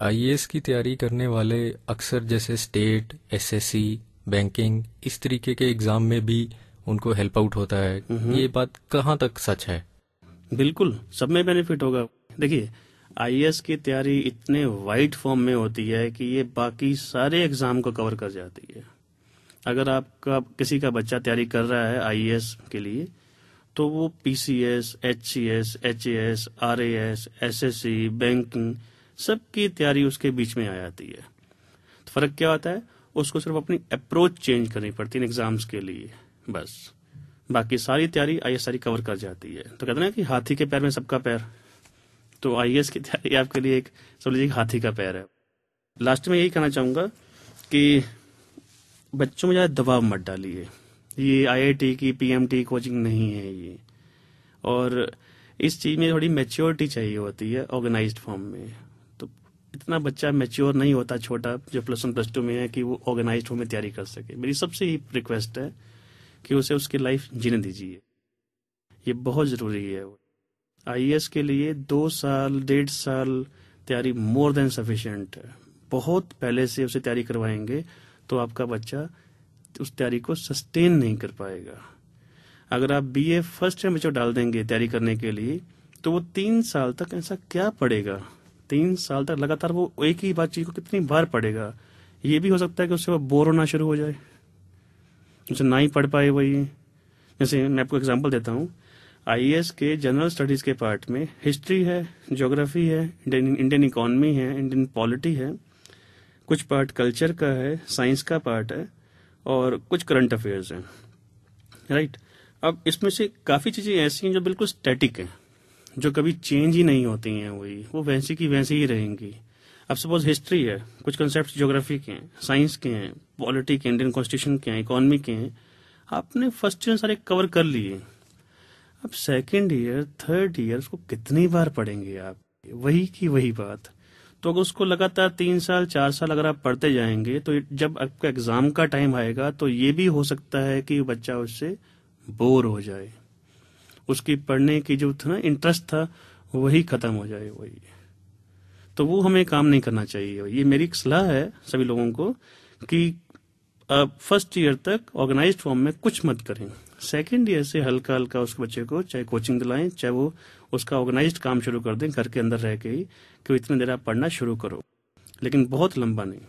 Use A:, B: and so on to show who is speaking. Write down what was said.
A: IAS की तैयारी करने वाले अक्सर जैसे स्टेट, एसएससी, बैंकिंग इस तरीके के एग्जाम में भी उनको हेल्प आउट होता है।
B: हम्म।
A: ये बात कहाँ तक सच है?
B: बिल्कुल, सब में बेनिफिट होगा। देखिए, आईएएस की तैयारी इतने वाइड फॉर्म में होती है कि ये बाकी सारे एग्जाम को कवर कर जाती है। अगर आपका किसी का बच्चा तैयारी कर रहा है आईएएस के लिए, तो वो PCS, HCS, HAS, RAS, SSC, banking सबकी तैयारी उसके बीच में आ जाती है। तो फर्क क्या होता है? उसको सिर्फ अपनी अप्रोच चेंज करनी पड़ती है एग्जाम्स के लिए, बस। बाकी सारी तैयारी आईएएस सारी कवर कर जाती है। तो कहते हैं ना कि हाथी के पैर में सबका पैर। तो आईएएस की तैयारी आपके लिए एक समझ लीजिए हाथी का पैर है। लास्ट में यही कहना चाहूंगा कि बच्चों में ज्यादा दबाव मत डालिए। ये आईआईटी की पीएमटी कोचिंग नहीं है ये। और इस चीज में थोड़ी मैच्योरिटी चाहिए होती है ऑर्गेनाइज्ड फॉर्म में। तो इतना बच्चा मैच्योर नहीं होता छोटा जो +1 +2 में है कि वो ऑर्गेनाइज्ड फॉर्म में तैयारी कर सके। मेरी सबसे ही रिक्वेस्ट है कि उसे उसकी लाइफ जीने दीजिए। ये बहुत जरूरी है। आईएएस के लिए 2 साल 1.5 साल तैयारी मोर देन सफिशिएंट है। बहुत पहले से उसे तैयारी करवाएंगे तो आपका बच्चा उस तैयारी को सस्टेन नहीं कर पाएगा। अगर आप बीए फर्स्ट ईयर में जो डाल देंगे तैयारी करने के लिए, तो वो 3 साल तक ऐसा क्या पढ़ेगा? 3 साल तक लगातार वो एक ही बात चीज को कितनी बार पढ़ेगा? ये भी हो सकता है कि उससे वो बोर होना शुरू हो जाए, उसे ना ही पढ़ पाए वही। जैसे मैं आपको एग्जांपल देता हूँ, आईएएस के जनरल स्टडीज के पार्ट में हिस्ट्री है, ज्योग्राफी है, इंडियन इकोनॉमी है, इंडियन पॉलिटी है, कुछ पार्ट कल्चर का है, साइंस का पार्ट है, और कुछ करंट अफेयर्स हैं, राइट। अब इसमें से काफी चीजें ऐसी हैं जो बिल्कुल स्टैटिक हैं, जो कभी चेंज ही नहीं होती हैं, वही वो वैसी की वैसी ही रहेंगी। अब सपोज हिस्ट्री है, कुछ कंसेप्ट ज्योग्राफी के हैं, साइंस के हैं, पॉलिटी के, इंडियन कॉन्स्टिट्यूशन के हैं, इकोनॉमी के हैं, आपने फर्स्ट ईयर सारे कवर कर लिए। अब सेकेंड ईयर, थर्ड ईयर उसको कितनी बार पढ़ेंगे आप? वही की वही बात। तो अगर उसको लगातार 3 साल 4 साल अगर आप पढ़ते जाएंगे, तो जब आपका एग्जाम का टाइम आएगा तो ये भी हो सकता है कि बच्चा उससे बोर हो जाए, उसकी पढ़ने की जो था ना इंटरेस्ट था वही खत्म हो जाए वही। तो वो हमें काम नहीं करना चाहिए। ये मेरी एक सलाह है सभी लोगों को कि फर्स्ट ईयर तक ऑर्गेनाइज्ड फॉर्म में कुछ मत करें। सेकेंड ईयर से हल्का हल्का उस बच्चे को चाहे कोचिंग दिलाएं, चाहे वो उसका ऑर्गेनाइज्ड काम शुरू कर दें घर के अंदर रह के ही, कि इतने देर आप पढ़ना शुरू करो, लेकिन बहुत लंबा नहीं।